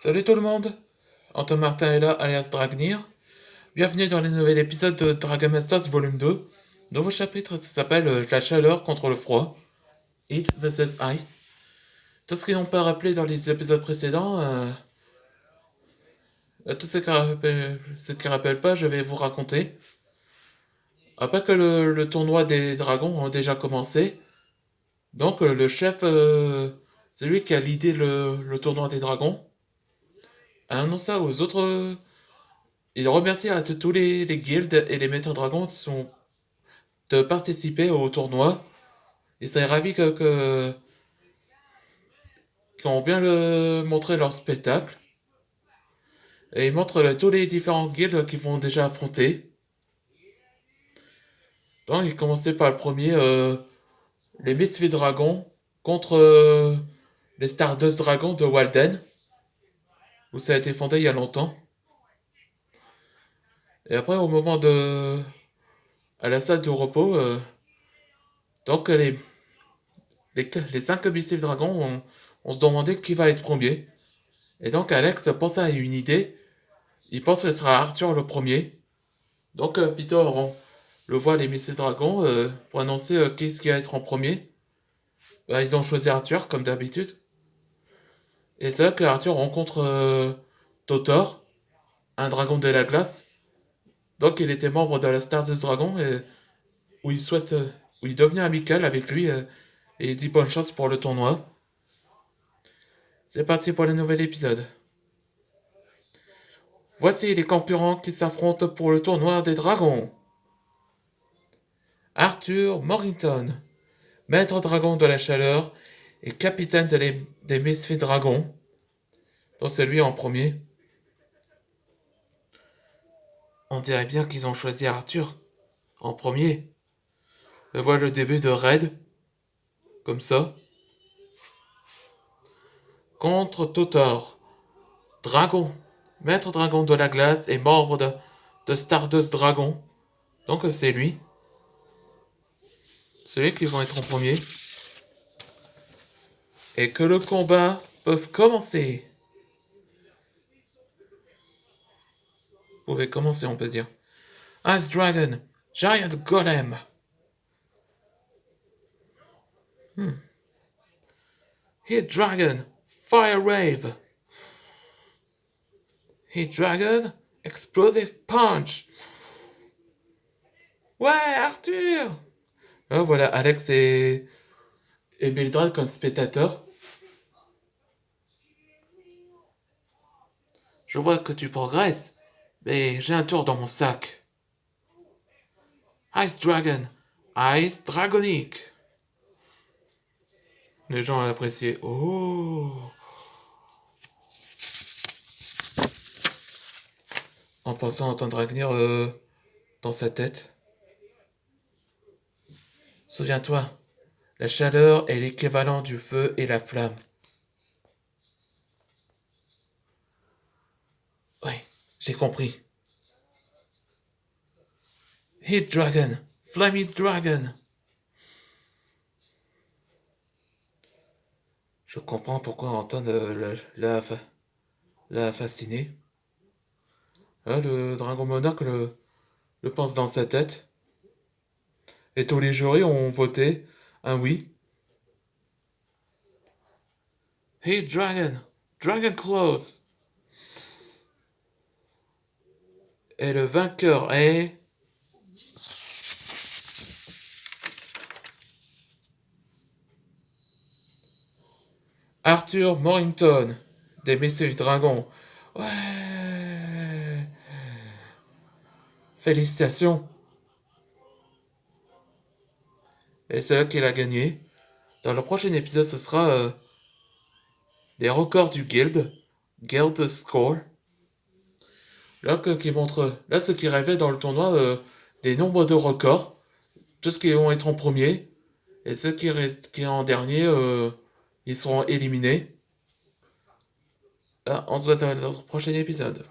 Salut tout le monde, Anton Martin est là, alias Dragnir. Bienvenue dans le nouvel épisode de Dragon Masters Volume 2. Nouveau chapitre, ça s'appelle La chaleur contre le froid. Heat vs Ice. Tout ce qu'ils n'ont pas rappelé dans les épisodes précédents, tout ce qui rappellent pas, je vais vous raconter. Après que le tournoi des dragons a déjà commencé, donc le chef, celui qui a l'idée le tournoi des dragons, a annoncé aux autres. Il remercie à tous les guildes et les maîtres dragons de participer au tournoi. Ils sont ravis qu'ils ont bien montré leur spectacle. Et ils montrent tous les différents guildes qu'ils vont déjà affronter. Donc, ils commençaient par le premier, les Misfit Dragons contre les Stardust Dragons de Walden, où ça a été fondé il y a longtemps. Et après, à la salle de repos, donc les 5 Misfit Dragons on se demandait qui va être premier. Et donc Alex pense à une idée. Il pense que ce sera Arthur le premier. Donc Peter le voit les Messieurs Dragons pour annoncer qui est-ce qui va être en premier. Bah, ils ont choisi Arthur comme d'habitude. Et c'est là que Arthur rencontre Totor, un dragon de la glace. Donc il était membre de la Stardust Dragon où où il devenait amical avec lui et il dit bonne chance pour le tournoi. C'est parti pour le nouvel épisode. Voici les concurrents qui s'affrontent pour le tournoi des dragons. Arthur Morrington, maître dragon de la chaleur et capitaine des Misfits Dragons. Donc c'est lui en premier. On dirait bien qu'ils ont choisi Arthur en premier. Je vois le début de Red, comme ça. Contre Totor, dragon, maître dragon de la glace et membre de Stardust Dragon. Donc c'est lui. Celui qui vont être en premier. Et que le combat peut commencer. Vous pouvez commencer, on peut dire. Ice Dragon, Giant Golem. Heat Dragon, Fire Wave. Heat Dragon, Explosive Punch. Ouais, Arthur. Ah, voilà, Alex et Mildred comme spectateurs. Je vois que tu progresses, mais j'ai un tour dans mon sac. Ice Dragon, Ice Dragonic. Les gens ont apprécié. Oh. En pensant entendre Dragnir dans sa tête. Souviens-toi, la chaleur est l'équivalent du feu et la flamme. Oui, j'ai compris. Heat Dragon, Flammy Dragon. Je comprends pourquoi Anton l'a fasciné. Le dragon monarque le pense dans sa tête. Et tous les jurys ont voté un oui. Heat Dragon, Dragon Claws. Et le vainqueur est... Arthur Morrington, des Messieurs Dragons. Ouais. Félicitations. Et c'est là qu'il a gagné. Dans le prochain épisode, ce sera les records du Guild Score. Là, qui montre, là, ce qui révèle dans le tournoi des nombres de records. Tous ceux qui vont être en premier. Et ceux qui restent qui en dernier, ils seront éliminés. Là, on se voit dans notre prochain épisode.